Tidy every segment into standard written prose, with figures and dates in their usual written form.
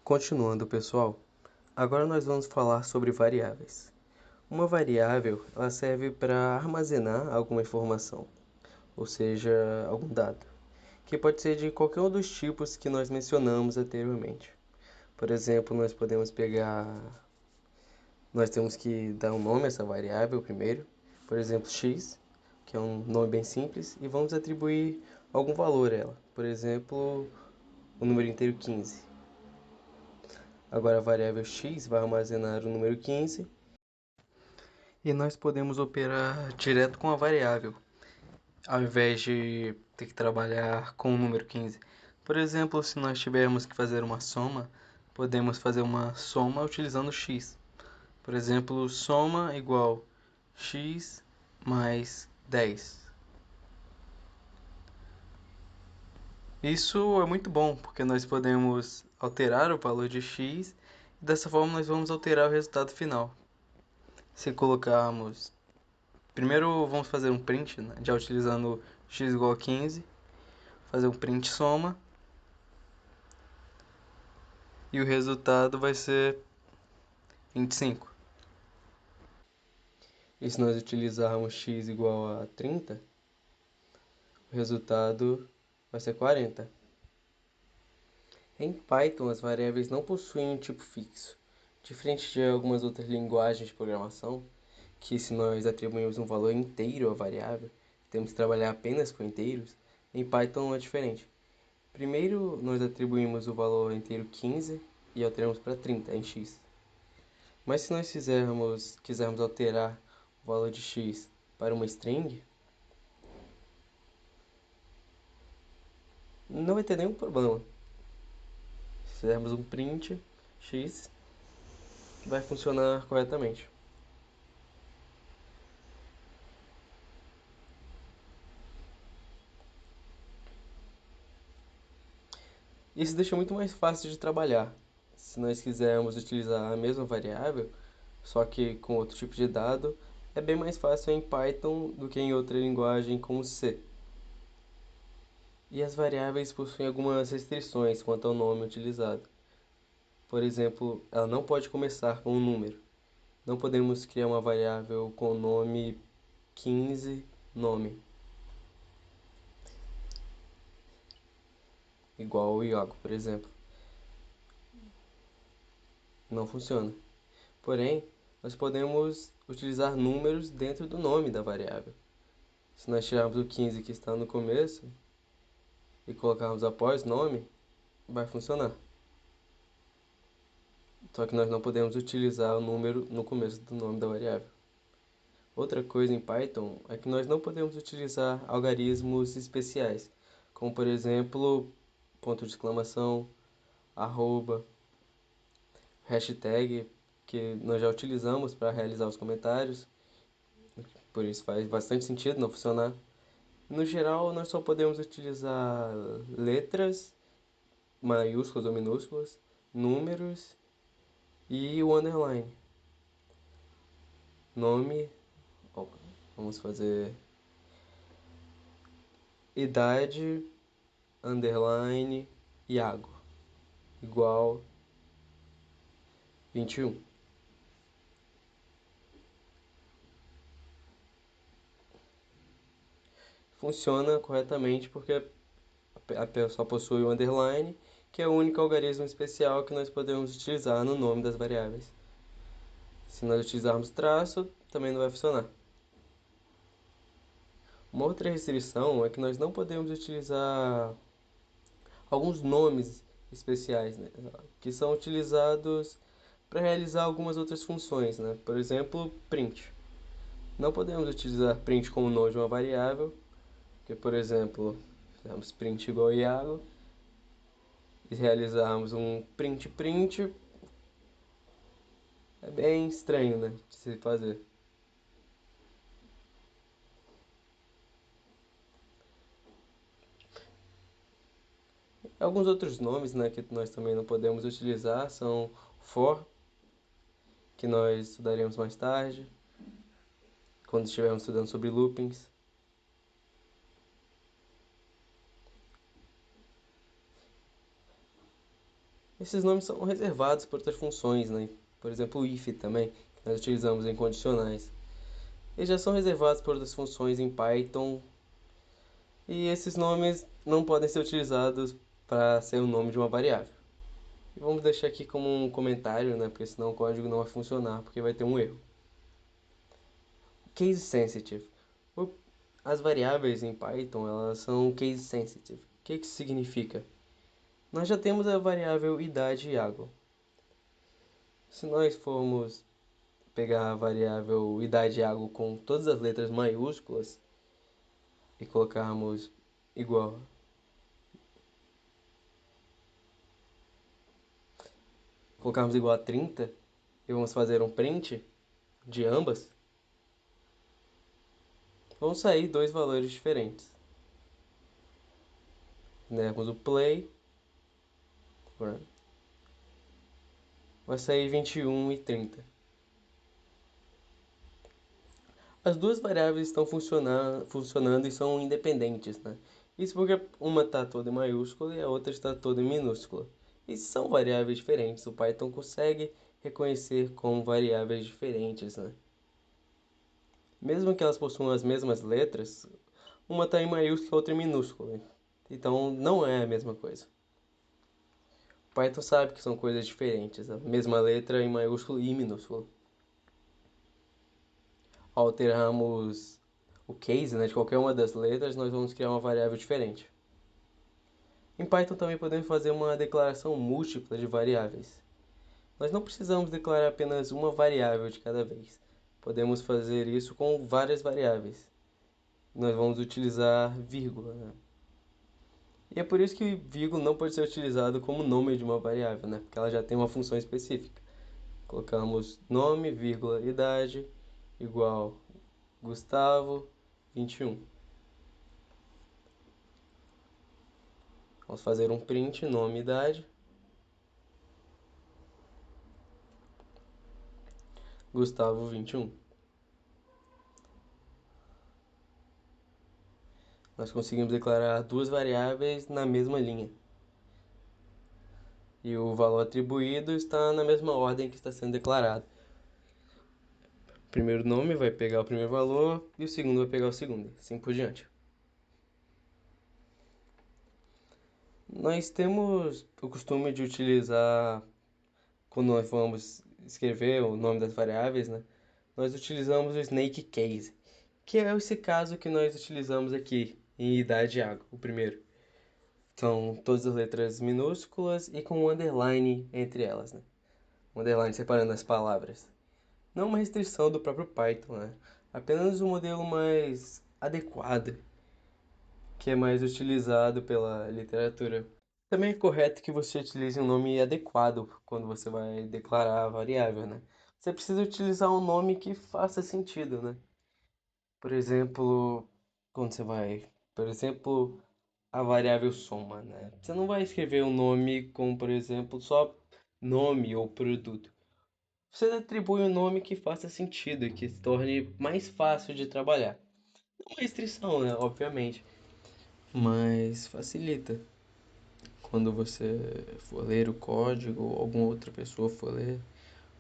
Continuando, pessoal, agora nós vamos falar sobre variáveis. Uma variável, ela serve para armazenar alguma informação, ou seja, algum dado, que pode ser de qualquer um dos tipos que nós mencionamos anteriormente. Por exemplo, nós temos que dar um nome a essa variável primeiro, por exemplo, x, que é um nome bem simples, e vamos atribuir algum valor a ela, por exemplo, o número inteiro 15. Agora a variável x vai armazenar o número 15 e nós podemos operar direto com a variável, ao invés de ter que trabalhar com o número 15. Por exemplo, se nós tivermos que fazer uma soma, podemos fazer uma soma utilizando x. Por exemplo, soma igual x mais 10. Isso é muito bom, porque nós podemos alterar o valor de x e dessa forma nós vamos alterar o resultado final. Se colocarmos... Primeiro vamos fazer um print, né, já utilizando x igual a 15, fazer um print soma, e o resultado vai ser 25. E se nós utilizarmos x igual a 30, o resultado vai ser 40. Em Python, as variáveis não possuem um tipo fixo, diferente de algumas outras linguagens de programação, que se nós atribuímos um valor inteiro à variável, temos que trabalhar apenas com inteiros. Em Python é diferente. Primeiro, nós atribuímos o valor inteiro 15 e alteramos para 30 em x. Mas se nós quisermos alterar o valor de x para uma string, não vai ter nenhum problema. Se fizermos um print x, vai funcionar corretamente. Isso deixa muito mais fácil de trabalhar. Se nós quisermos utilizar a mesma variável, só que com outro tipo de dado, é bem mais fácil em Python do que em outra linguagem como C. E as variáveis possuem algumas restrições quanto ao nome utilizado. Por exemplo, ela não pode começar com um número. Não podemos criar uma variável com o nome 15 nome, igual o Iago, por exemplo. Não funciona. Porém, nós podemos utilizar números dentro do nome da variável. Se nós tirarmos o 15 que está no começo e colocarmos após nome, vai funcionar. Só que nós não podemos utilizar o número no começo do nome da variável. Outra coisa em Python é que nós não podemos utilizar algarismos especiais, como por exemplo, ponto de exclamação, arroba, hashtag, que nós já utilizamos para realizar os comentários, por isso faz bastante sentido não funcionar. No geral, nós só podemos utilizar letras, maiúsculas ou minúsculas, números e o underline. Nome, vamos fazer idade, underline, Iago, igual 21. Funciona corretamente porque a pessoa possui o underline, que é o único algarismo especial que nós podemos utilizar no nome das variáveis. Se nós utilizarmos traço, também não vai funcionar. Uma outra restrição é que nós não podemos utilizar alguns nomes especiais, né, que são utilizados para realizar algumas outras funções, né? Por exemplo, print. Não podemos utilizar print como nome de uma variável, porque, por exemplo, fizermos print igual a Iago e realizarmos um print print, é bem estranho, né, de se fazer. Alguns outros nomes, né, que nós também não podemos utilizar são for, que nós estudaremos mais tarde, quando estivermos estudando sobre loopings. Esses nomes são reservados para outras funções, né? Por exemplo, o if também, que nós utilizamos em condicionais. Eles já são reservados para outras funções em Python e esses nomes não podem ser utilizados para ser o nome de uma variável. E vamos deixar aqui como um comentário, né? Porque senão o código não vai funcionar, porque vai ter um erro. Case sensitive. As variáveis em Python, elas são case sensitive. O que isso significa? Nós já temos a variável idade e água. Se nós formos pegar a variável idade e água com todas as letras maiúsculas e colocarmos igual a 30 e vamos fazer um print de ambas, vão sair dois valores diferentes. Dermos o play, vai sair 21 e 30. As duas variáveis estão funcionando e são independentes, né? Isso porque uma está toda em maiúscula e a outra está toda em minúscula. E são variáveis diferentes, o Python consegue reconhecer como variáveis diferentes, né? Mesmo que elas possuam as mesmas letras, uma está em maiúscula e a outra em minúscula. Então não é a mesma coisa. O Python sabe que são coisas diferentes, a mesma letra em maiúsculo e minúsculo. Ao alterarmos o case, né, de qualquer uma das letras, nós vamos criar uma variável diferente. Em Python também podemos fazer uma declaração múltipla de variáveis. Nós não precisamos declarar apenas uma variável de cada vez. Podemos fazer isso com várias variáveis. Nós vamos utilizar vírgula, né? E é por isso que vírgula não pode ser utilizado como nome de uma variável, né? Porque ela já tem uma função específica. Colocamos nome, vírgula, idade, igual Gustavo, 21. Vamos fazer um print, nome, idade. Gustavo, 21. Nós conseguimos declarar duas variáveis na mesma linha. E o valor atribuído está na mesma ordem que está sendo declarado. O primeiro nome vai pegar o primeiro valor e o segundo vai pegar o segundo, assim por diante. Nós temos o costume de utilizar, quando nós vamos escrever o nome das variáveis, né? Nós utilizamos o snake case, que é esse caso que nós utilizamos aqui em idade e água, o primeiro. São todas as letras minúsculas e com um underline entre elas, né? Um underline separando as palavras. Não uma restrição do próprio Python, né? Apenas um modelo mais adequado, que é mais utilizado pela literatura. Também é correto que você utilize um nome adequado quando você vai declarar a variável, né? Você precisa utilizar um nome que faça sentido, né? Por exemplo, quando você vai, por exemplo, a variável soma, né? Você não vai escrever um nome como, por exemplo, só nome ou produto. Você atribui um nome que faça sentido e que se torne mais fácil de trabalhar. É uma restrição, né? Obviamente, mas facilita. Quando você for ler o código ou alguma outra pessoa for ler,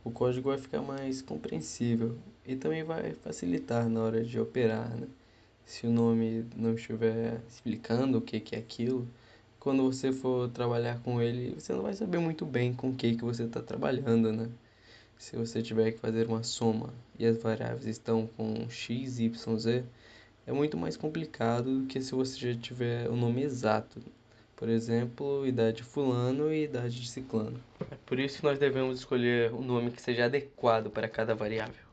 o código vai ficar mais compreensível e também vai facilitar na hora de operar, né? Se o nome não estiver explicando o que é aquilo, quando você for trabalhar com ele, você não vai saber muito bem com o que você está trabalhando, né? Se você tiver que fazer uma soma e as variáveis estão com x, y, z, é muito mais complicado do que se você já tiver o nome exato. Por exemplo, idade de fulano e idade de ciclano. É por isso que nós devemos escolher um nome que seja adequado para cada variável.